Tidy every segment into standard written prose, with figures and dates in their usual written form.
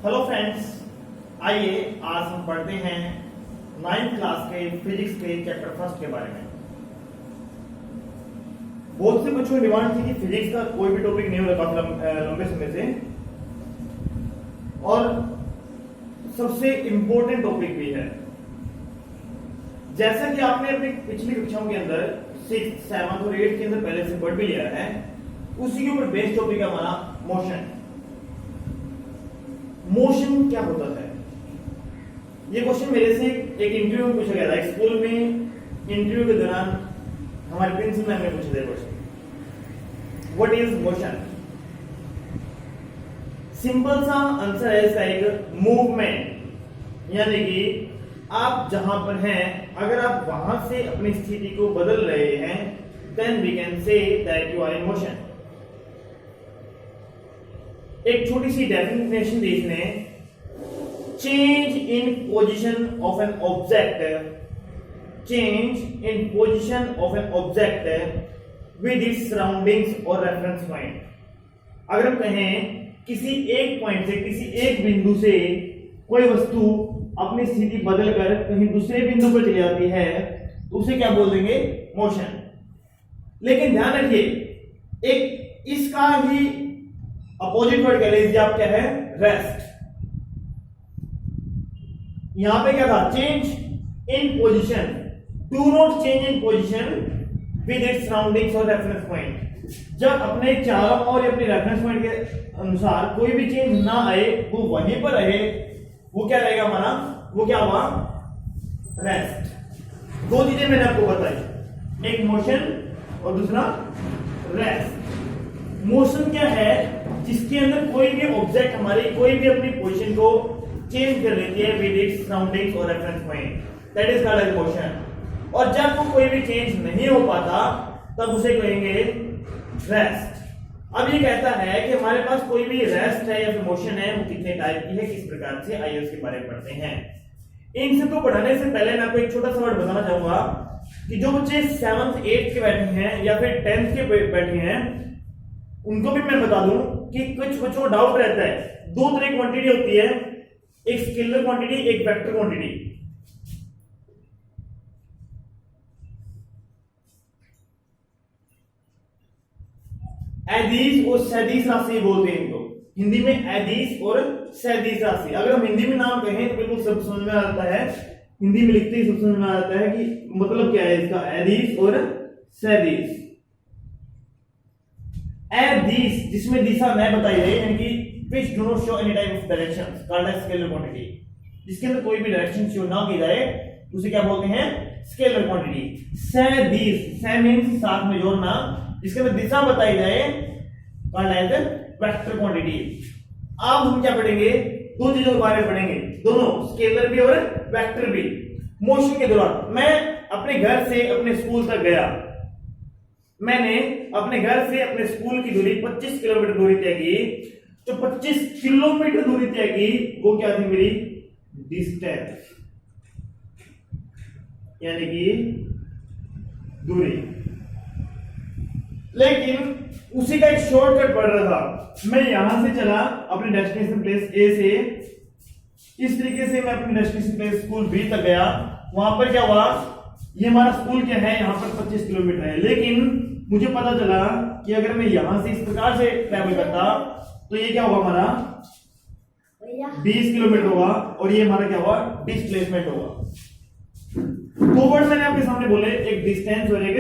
Hello friends, आइए आज हम पढ़ते हैं 9th क्लास के फिजिक्स के चैप्टर फर्स्ट के बारे में। बहुत से बच्चों की डिमांड थी कि फिजिक्स का कोई भी टॉपिक नहीं हो रहा काफी लंबे समय से, और सबसे इंपॉर्टेंट टॉपिक भी है। जैसा कि आपने अपनी पिछली कक्षाओं के अंदर 6th, 7th और 8th के अंदर पहले से पढ़ भी लिया है, उसी के ऊपर बेस्ड टॉपिक है हमारा मोशन। मोशन क्या होता है? ये क्वेश्चन मेरे से एक इंटरव्यू में पूछा गया था। एक स्कूल में इंटरव्यू के दौरान हमारे प्रिंसिपल मैम ने पूछा था question, what is motion? Simple सा आंसर है इसका, एक मूवमेंट। यानी कि आप जहां पर हैं, अगर आप वहां से अपनी स्थिति को बदल रहे हैं, then we can say that you are in motion. एक छोटी सी डेफिनेशन दी इसने, change in position of an object, change in position of an object with its surroundings और रेफरेंस पॉइंट। अगर हम कहें किसी एक पॉइंट से, किसी एक बिंदु से कोई वस्तु अपनी स्थिति बदलकर कहीं दूसरे बिंदु पर चली जाती है, तो उसे क्या बोल देंगे? मोशन। लेकिन ध्यान रखिए, एक इसका ही अपोजिट वर्ड कह लीजिए आप, क्या है? रेस्ट। यहां पे क्या था? Change in position. Do not change in position with its surroundings और रेफरेंस पॉइंट। जब अपने चारों और अपने रेफरेंस पॉइंट के अनुसार कोई भी चेंज ना आए, वो वहीं पर रहे, वो क्या रहेगा हमारा? वो क्या हुआ? रेस्ट। दो चीजें मैंने आपको बताई, एक मोशन और दूसरा रेस्ट। मोशन क्या है? जिसके अंदर कोई भी ऑब्जेक्ट हमारी कोई भी अपनी पोजीशन को चेंज कर लेती है विद इट्स सराउंडिंग्स और reference point, that is called as motion. और जब वो कोई भी चेंज नहीं हो पाता, तब उसे कहेंगे रेस्ट। अब ये कहता है कि हमारे पास कोई भी रेस्ट है या फिर मोशन है, वो कितने टाइप की है, किस प्रकार से, आइए उसके बारे में पढ़ते हैं। इन सबको पढ़ाने से पहले मैं आपको एक छोटा सा वर्ड बताना चाहूंगा कि जो बच्चे 7th, 8th के बैठे हैं या फिर 10th के बैठे हैं, उनको भी मैं बता दूं कि कुछ बच्चों को डाउट रहता है। दो तरह की क्वांटिटी होती है, एक स्केलर क्वांटिटी, एक वेक्टर क्वांटिटी। एदिश और सदिश राशि बोलते हैं इनको हिंदी में, एदिश और सदिश राशि। अगर हम हिंदी में नाम कहें तो बिल्कुल सब समझ में आता है, हिंदी में लिखते ही सब समझ में आता है कि मतलब क्या है इसका, एदिश और सदिश। एदिश जिसमें दिशा न बताई जाए, यानी कि which do not show any type of directions, called as scalar quantity। जिसके अंदर कोई भी डायरेक्शन शो ना की जाए, उसे क्या बोलते हैं? Scalar quantity. सदिश, स मींस साथ में जोड़ना, जिसके अंदर दिशा बताई जाए, कॉल्ड एज वेक्टर क्वांटिटी। अब हम क्या पढ़ेंगे? दो चीजों के बारे में पढ़ेंगे, दोनों स्केलर भी और वेक्टर भी। मोशन के दौरान मैं अपने घर से अपने स्कूल तक गया, मैंने अपने घर से अपने स्कूल की दूरी 25 किलोमीटर दूरी तय की। जो 25 किलोमीटर दूरी तय की, वो क्या थी? मेरी डिस्टेंस, यानी कि दूरी। लेकिन उसी का एक शॉर्टकट पड़ रहा था। मैं यहां से चला अपने डेस्टिनेशन प्लेस ए से, इस तरीके से मैं अपने डेस्टिनेशन प्लेस स्कूल बी तक गया। वहां पर क्या हुआ? ये हमारा स्कूल क्या है, यहां पर 25 किलोमीटर है। लेकिन मुझे पता चला कि अगर मैं यहां से इस प्रकार से ट्रैवल करता, तो ये क्या होगा हमारा? 20 किलोमीटर होगा, और ये हमारा क्या हुआ? डिस्प्लेसमेंट होगा। दो वर्ड मैंने आपके सामने बोले, एक डिस्टेंस और एक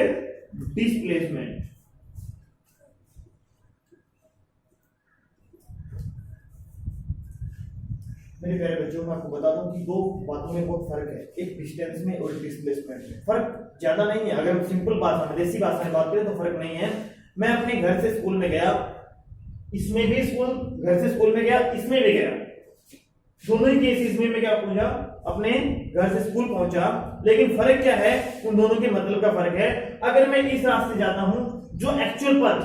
डिस्प्लेसमेंट। मेरे प्यारे बच्चों, मैं आपको बता दूं कि दो बातों में बहुत फर्क है, एक डिस्टेंस में और डिस्प्लेसमेंट में। फर्क ज्यादा नहीं है, अगर हम सिंपल भाषा में, देसी भाषा में बात करें तो फर्क नहीं है। मैं अपने घर से स्कूल में गया, इसमें भी स्कूल, घर से स्कूल में गया, इसमें भी गया, दोनों ही केसेस में मैं क्या पहुंचा? अपने घर से स्कूल पहुंचा। लेकिन फर्क क्या है? उन दोनों के मतलब का फर्क है। अगर मैं इस रास्ते जाता हूं, जो actual path,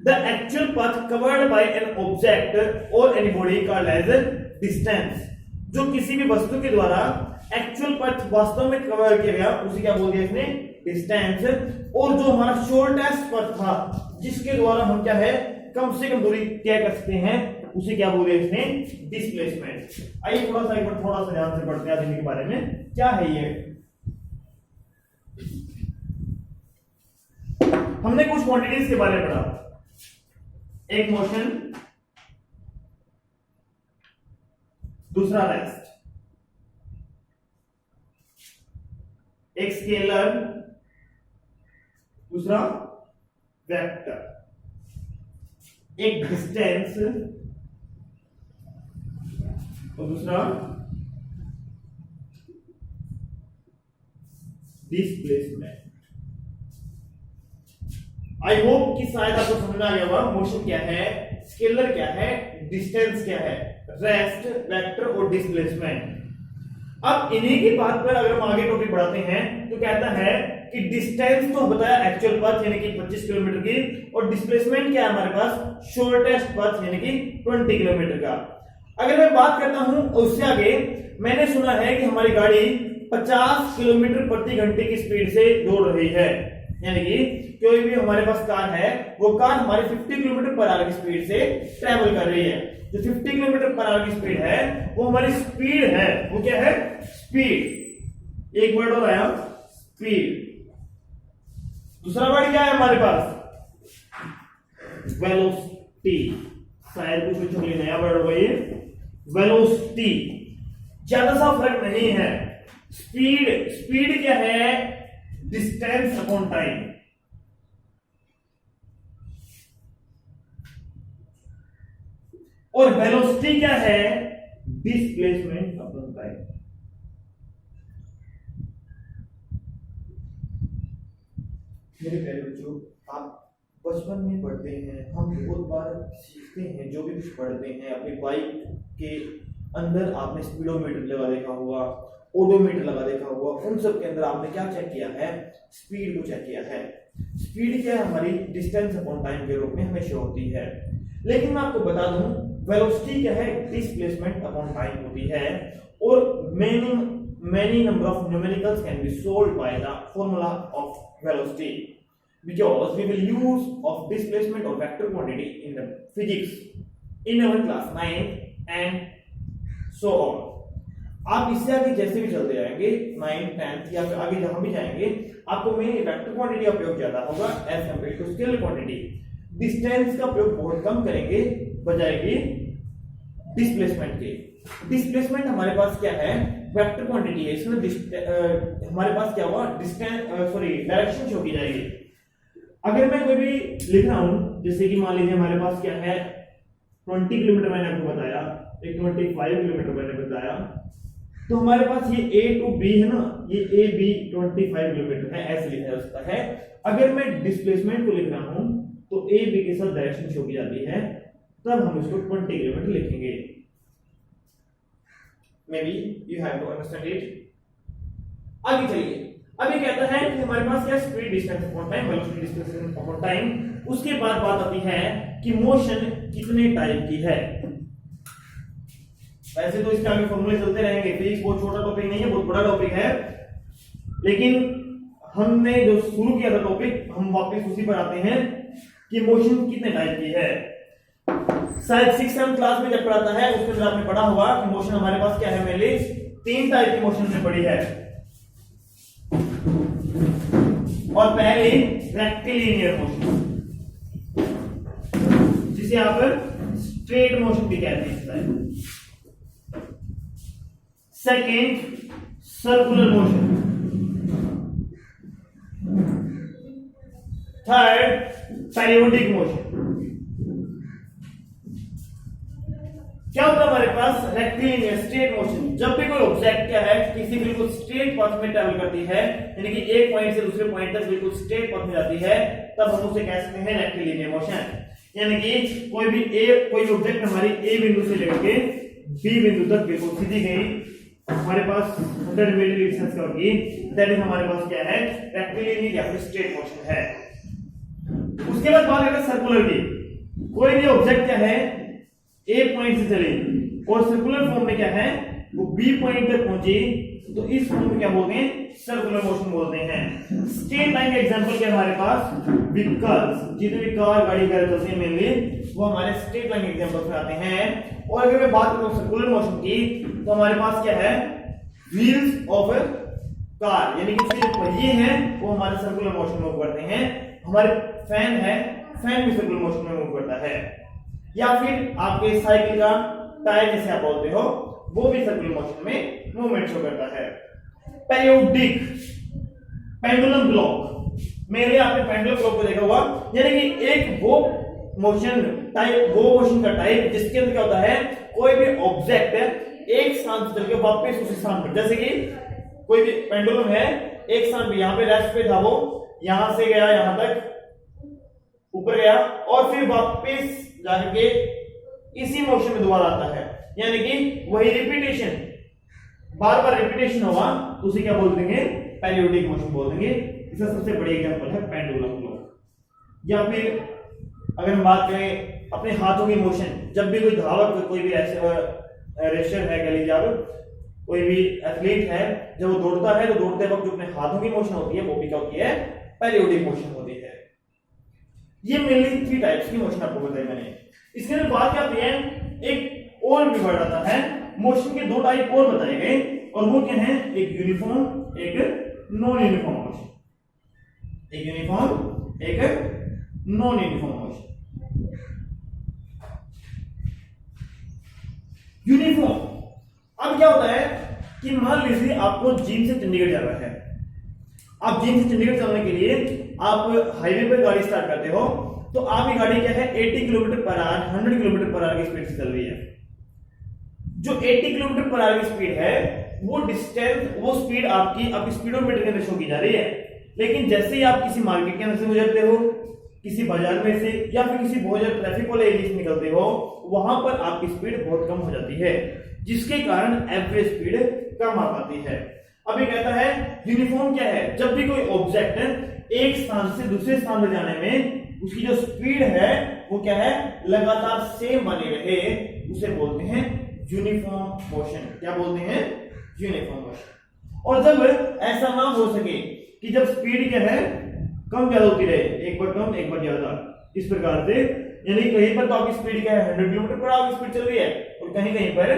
the actual path covered by an object और any body called as distance. जो किसी भी वस्तु के द्वारा एक्चुअल पथ वास्तव में कवर किया गया, उसे क्या बोल दिया इसने? डिस्टेंस। और जो हमारा शॉर्टेस्ट पथ था, जिसके द्वारा हम क्या है कम से कम दूरी तय कर सकते हैं, उसे क्या बोले इसने, डिस्प्लेसमेंट। आइए थोड़ा सा ध्यान से पढ़ते हैं इनके बारे में, क्या है ये। हमने कुछ क्वांटिटीज के बारे में पढ़ा, एक मोशन, दूसरा रेस्ट, एक स्केलर, दूसरा वेक्टर, एक डिस्टेंस और दूसरा डिस्प्लेसमेंट। आई होप कि शायद आपको समझ में आ गया होगा मोशन क्या है, स्केलर क्या है, डिस्टेंस क्या है, रेस्ट, वेक्टर और डिस्प्लेसमेंट। अब इन्हीं की बात पर अगर हम आगे टॉपिक बढ़ाते हैं तो कहता है कि डिस्टेंस तो बताया एक्चुअल पथ यानी कि 25 किलोमीटर की, और डिस्प्लेसमेंट क्या है हमारे पास, शॉर्टेस्ट पथ यानी कि 20 किलोमीटर का। अगर मैं बात करता हूं उससे आगे, मैंने सुना है कि हमारी गाड़ी 50 किलोमीटर प्रति घंटे की स्पीड से दौड़ रही है, यानी कि कोई भी हमारे पास कार है, वो कार हमारे 50 किलोमीटर पर आवर की स्पीड से ट्रैवल कर रही है। जो 50 किलोमीटर पर आवर की स्पीड है वो हमारी स्पीड है, वो क्या है, स्पीड। एक वर्ड और आया, स्पीड। दूसरा वर्ड क्या है हमारे पास, वेलोसिटी। शायद कुछ नया वर्ड होगा ये, वेलोसिटी। ज्यादा सा फर्क नहीं है। स्पीड क्या है, डिस्टेंस अपॉन टाइम। और वेलोसिटी क्या है, डिस्प्लेसमेंट अपॉन टाइम। मेरे प्यारे बच्चों, आप बचपन में पढ़ते हैं, हम बहुत बार सीखते हैं, जो भी कुछ पढ़ते हैं अपनी बाइक के अंदर आपने स्पीडोमीटर लगा देखा होगा, ओडोमीटर लगा देखा होगा, उन सब के अंदर आपने क्या चेक किया है, स्पीड को चेक किया है। स्पीड क्या है, हमारी डिस्टेंस अपॉन टाइम के रूप में हमेशा होती है। लेकिन मैं आपको बता दूं, वेलोसिटी क्या है, डिस्प्लेसमेंट अपॉन टाइम होती है। और many number of numericals can be solved by the formula of velocity, because we will use of displacement or vector quantity in the physics in our class 9 and so on. आप इससे आगे जैसे भी चलते जाएंगे 9, 10 या फिर आगे जहां भी जाएंगे, आपको मेन वेक्टर क्वांटिटी का प्रयोग ज्यादा होगा as compare to scalar quantity. Distance का प्रयोग बहुत कम करेंगे बजाय कि डिस्प्लेसमेंट के। डिस्प्लेसमेंट हमारे पास क्या है, वेक्टर क्वांटिटी है, इसमें हमारे पास क्या हुआ, डायरेक्शन शो की जाएगी। अगर मैं कोई भी लिख रहा हूं, जैसे कि मान लीजिए हमारे पास क्या है 20 किलोमीटर मैंने आपको बताया, एक 25 किलोमीटर मैंने बताया, तो हमारे पास ये A to B है ना, ये A B 25 किलोमीटर है, ऐसे लिखा जा सकता है। अगर मैं डिस्प्लेसमेंट को लिख रहा हूं तो A B के साथ डायरेक्शन शो की जाती है, तब हम इसको 20 किलोमीटर लिखेंगे। Maybe you have to understand it. आगे चलिए, अब ये कहता है कि हमारे पास क्या, speed, distance upon time, velocity, displacement upon time. उसके बाद बात आती है कि मोशन कितने टाइप की है। वैसे तो इसके आगे फॉर्मूले चलते रहेंगे, फिजिक्स बहुत छोटा टॉपिक नहीं है, बहुत बड़ा टॉपिक है, लेकिन हमने जो शुरू किया था टॉपिक, हम वापस उसी पर आते हैं कि मोशन कितने टाइप की है। शायद 6th 7th क्लास में जब पढ़ाता है उसके अंदर आपने पढ़ा होगा कि मोशन हमारे पास क्या है, मेरे 3 टाइप की मोशन में पड़ी है। और पहले रेक्टिलिनियर मोशन, जिसे आप स्ट्रेट मोशन भी कहते हैं। Second, circular motion. Third, periodic motion. क्या होता है हमारे पास, रेक्टिलिनियर, स्ट्रेट मोशन। जब भी कोई ऑब्जेक्ट क्या है, किसी बिल्कुल स्ट्रेट पथ में ट्रैवल करती है, यानी कि एक पॉइंट से दूसरे पॉइंट तक बिल्कुल स्ट्रेट पथ में जाती है, तब हम उसे कह सकते हैं रेक्टिलिनियर मोशन। यानी कि कोई ऑब्जेक्ट हमारी ए बिंदु से लेकर के बी बिंदु तक बिल्कुल सीधी गई, हमारे पास 100 मीटर डिस्टेंस कवर की, दैट इज हमारे पास क्या है, रेक्टिलिनियर या फिर स्ट्रेट मोशन है। उसके बाद बात करें सर्कुलर की। कोई भी ऑब्जेक्ट क्या है, एक पॉइंट से चले और सर्कुलर फॉर्म में क्या है, वो बी पॉइंट तक पहुंची तो इस मोशन को क्या बोलते हैं, सर्कुलर मोशन बोलते हैं। स्ट्रेट लाइन के एग्जांपल के हमारे पास व्हीकल्स, जितने भी कार गाड़ी वगैरह चलते हैं मेनली वो हमारे स्ट्रेट लाइन एग्जांपल में आते हैं। और अगर मैं बात करूं सर्कुलर मोशन की तो हमारे पास क्या है, व्हील्स ऑफ ए कार, यानी कि उसके जो पहिए हैं वो हमारे सर्कुलर मोशन में मूव करते हैं। हमारे फैन है, फैन भी सर्कुलर मोशन में मूव करता है। या फिर आपके साइकिल का टायर जैसे आप बोलते हो वो भी सर्कुलर मोशन में मूवमेंट शो करता है। पेरियोडिक पेंडुलम क्लॉक, मेरे आपने पेंडुलम क्लॉक को देखा होगा, यानी कि एक वो मोशन टाइप, वो मोशन का टाइप जिसके अंदर क्या होता है, कोई भी ऑब्जेक्ट एक स्थान से चलकर वापस उसी स्थान पर, जैसे कि कोई भी पेंडुलम है एक स्थान पे, यहां पे रेस्ट पे था वो, यहां से गया यहां तक ऊपर गया और फिर वापस जाके इसी मोशन में दोबारा आता है, यानी कि वही रिपीटेशन, बार बार रिपीटेशन होगा तो उसे क्या बोल देंगे, पेरियोडिक मोशन बोल देंगे। इसका सबसे बड़ी एग्जांपल है पेंडुलम क्लॉक। या फिर अगर हम बात करें अपने हाथों की मोशन, जब भी कोई धावक, कोई भी रेसर है, कह लीजिए आप, कोई भी एथलीट है, जब वो दौड़ता है तो दौड़ते वक्त जो अपने हाथों की मोशन होती है वो भी क्या होती है, पेरियोडिक मोशन होती है। ये मेनली 3 टाइप्स की मोशन आपको बताई मैंने। इसके अंदर बात क्या आती है, एक और भी वर्ड आता है, मोशन के 2 टाइप और बताए गए और वो क्या है, एक यूनिफॉर्म एक नॉन यूनिफॉर्म मोशन, एक यूनिफॉर्म एक नॉन यूनिफॉर्म मोशन। यूनिफॉर्म, अब क्या होता है कि मान लीजिए आपको जिम से चंडीगढ़ जाना है, आप जिम से चंडीगढ़ चलने के लिए आप हाईवे पर गाड़ी स्टार्ट करते हो तो आपकी गाड़ी क्या है 80 kilometre per hour 100 kilometre per hour की स्पीड से चल रही है। जो 80 किलोमीटर पर आवर की स्पीड है वो डिस्टेंस, वो स्पीड आपकी स्पीडोमीटर के अंदर शो की जा रही है। लेकिन जैसे ही आप किसी मार्केट के अंदर से गुजरते हो, किसी बाजार में से या फिर किसी बहुत ज्यादा ट्रैफिक वाले एरिया से निकलते हो, वहां पर आपकी स्पीड बहुत कम हो जाती है, जिसके कारण एवरेज स्पीड कम आ पाती है। अब ये कहता है यूनिफॉर्म क्या है, जब भी कोई ऑब्जेक्ट एक स्थान से दूसरे स्थान पर जाने में उसकी जो स्पीड है वो क्या है, लगातार सेम बनी रहे, उसे बोलते हैं यूनिफॉर्म मोशन। क्या बोलते हैं, यूनिफॉर्म मोशन। और जब ऐसा ना हो सके कि जब स्पीड क्या है कम ज्यादा होती रहे, एक बार कम एक बार ज्यादा, इस प्रकार से, यानी कहीं पर तो आपकी स्पीड क्या है 100 किलोमीटर पर आवर की स्पीड चल रही है और कहीं कहीं पर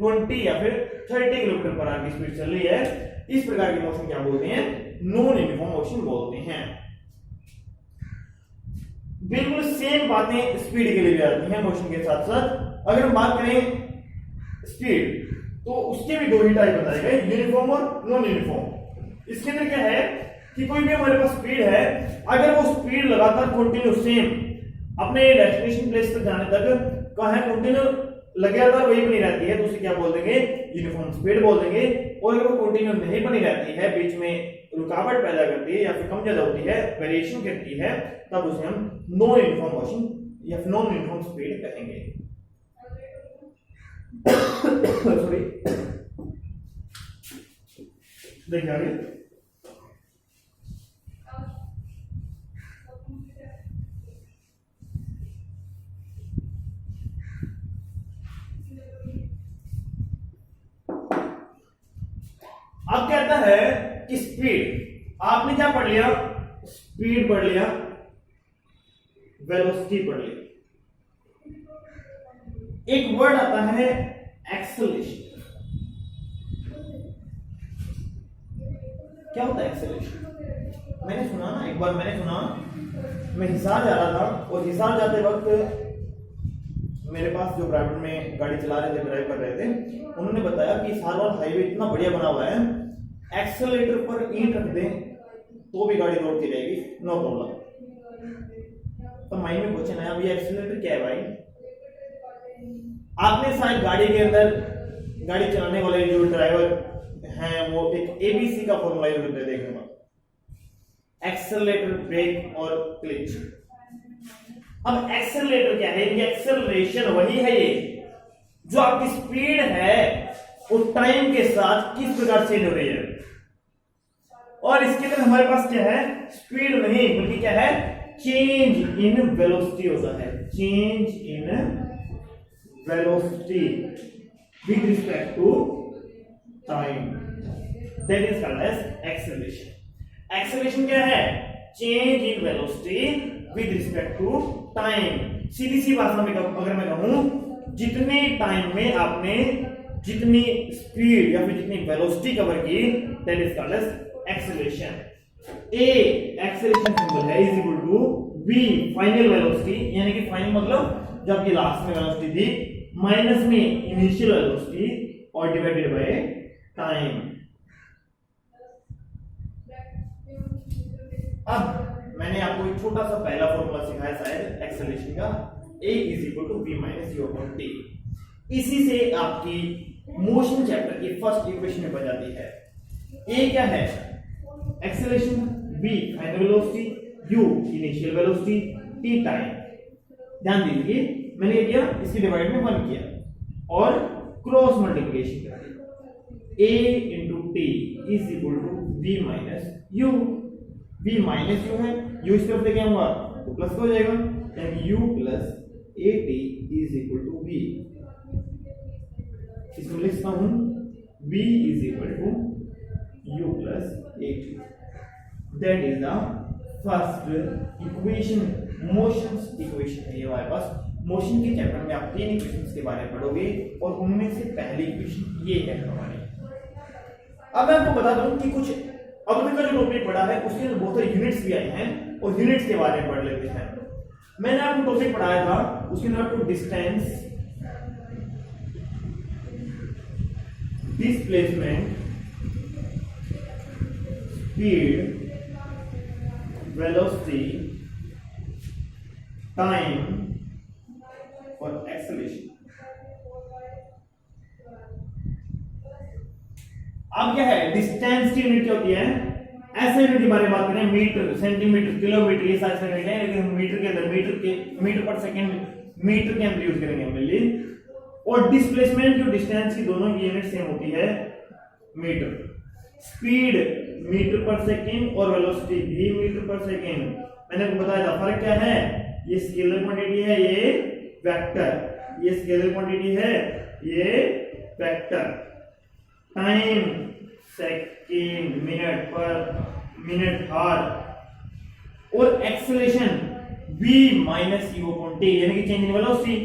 20 या फिर 30 किलोमीटर पर आवर की स्पीड चल रही है, इस प्रकार की मोशन क्या बोलते हैं, नॉन यूनिफॉर्म मोशन बोलते हैं। बिल्कुल सेम बातें स्पीड के लिए भी आती हैं मोशन के साथ साथ। अगर हम बात करें स्पीड तो उसके भी 2 ही टाइप बताए गए, यूनिफॉर्म और नॉन यूनिफॉर्म। इसके अंदर क्या है कि कोई भी हमारे पास स्पीड है, अगर वो स्पीड लगातार कंटिन्यू सेम अपने डेस्टिनेशन प्लेस तक जाने तक कहां है कंटिन्यू लगातार वही बनी रहती है तो उसे क्या बोल देंगे, यूनिफॉर्म स्पीड बोल देंगे। और अगर वो कंटिन्यू नहीं बनी रहती है, बीच में रुकावट पैदा करती है या फिर कम ज्यादा होती है, वेरिएशन करती है, तब उसे हम नॉन यूनिफॉर्म मोशन या नॉन यूनिफॉर्म स्पीड कहेंगे। सॉरी, देखिए आगे अब कहता है कि स्पीड, आपने क्या पढ़ लिया, स्पीड पढ़ लिया, वेलोसिटी पढ़ लिया, एक वर्ड आता है एक्सेलरेशन। क्या होता है एक्सेलरेशन? मैंने सुना ना, एक बार मैंने सुना, मैं हिसार जा रहा था और हिसार जाते वक्त मेरे पास जो प्राइवेट में गाड़ी चला रहे थे, ड्राइव कर रहे थे, उन्होंने बताया कि हिसार वाला हाईवे इतना बढ़िया बना हुआ है, एक्सेलरेटर पर ईंट रख दें तो भी गाड़ी दौड़ती रहेगी, नो प्रॉब्लम। तो माइंड में क्वेश्चन आया, अभी एक्सेलरेटर क्या है भाई? आपने शायद गाड़ी के अंदर, गाड़ी चलाने वाले जो ड्राइवर हैं वो एक एबीसी का फॉर्मूला यूज करते हैं, देखने का एक्सेलरेटर, ब्रेक और क्लच। अब एक्सेलरेटर क्या है, एक्सेलरेशन वही है ये जो आपकी स्पीड है उस टाइम के साथ किस प्रकार चेंज हो रही है। और इसके अंदर हमारे पास क्या है, स्पीड नहीं बल्कि क्या है, चेंज इन वेलोसिटी होता है, change in velocity with respect to time, that is called as acceleration. Acceleration क्या है? Change in velocity with respect to time. सीधी सी भाषा में अगर मैं कहूं, जितने टाइम में आपने जितनी स्पीड या फिर जितनी वेलोसिटी कवर की, that is called as acceleration. A acceleration symbol है is equal to v final velocity, यानी कि फाइनल मतलब जब ये लास्ट में वेलोसिटी थी, माइनस में इनिशियल वेलोसिटी और डिवाइडेड बाय टाइम। अब मैंने आपको एक छोटा सा पहला फॉर्मूला सिखाया शायद एक्सेलरेशन का, a is equal to v minus u upon t। इसी से आपकी मोशन चैप्टर की फर्स्ट इक्वेशन में बन जाती है। a क्या है? Acceleration, v final velocity, u initial velocity, t time. ध्यान दीजिए, मैंने किया इसकी डिवाइड में 1 किया और क्रॉस मल्टीप्लिकेशन कर दिया। a into t is equal to v minus u। v minus u है, u इस तरफ लेके आऊंगा तो प्लस हो जाएगा, यानी u plus at is equal to v। इसको लिखता हूं v is equal to u plus at। That is the first equation, motions equation है ये हमारे पास। मोशन के चैप्टर में आप 3 इक्वेशंस के बारे में पढ़ोगे और उनमें से पहली इक्वेशन ये है हमारी। अब मैं आपको बता दूं कि कुछ अब तक का जो टॉपिक पढ़ा है उसके अंदर बहुत सारे यूनिट्स भी आए हैं और यूनिट्स के बारे में पढ़ लेते हैं। मैंने आपको टॉपिक पढ़ाया था, उसके अंदर आपको distance, displacement, speed, velocity, time और एक्सेलरेशन। अब क्या है? डिस्टेंस की यूनिट क्या होती है? ऐसे यूनिट के बारे में बात करें, मीटर, सेंटीमीटर, किलोमीटर, ये सारे यूनिट है, लेकिन हम मीटर के अंदर मीटर पर सेकंड, मीटर के अंदर यूज करेंगे मेनली। और डिस्प्लेसमेंट जो डिस्टेंस की दोनों की यूनिट सेम होती है, मीटर। स्पीड मीटर पर सेकंड और वेलोसिटी भी मीटर पर सेकंड। मैंने आपको बताया था फर्क क्या है? ये स्केलर क्वांटिटी है, ये वेक्टर। ये स्केलर क्वांटिटी है, ये वेक्टर। टाइम सेकंड, मिनट पर मिनट हार। और acceleration v minus u upon t, यानी कि चेंज इन वेलोसिटी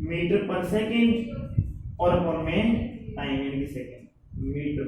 मीटर पर सेकंड और अपॉन में टाइम यानी कि सेकंड मीटर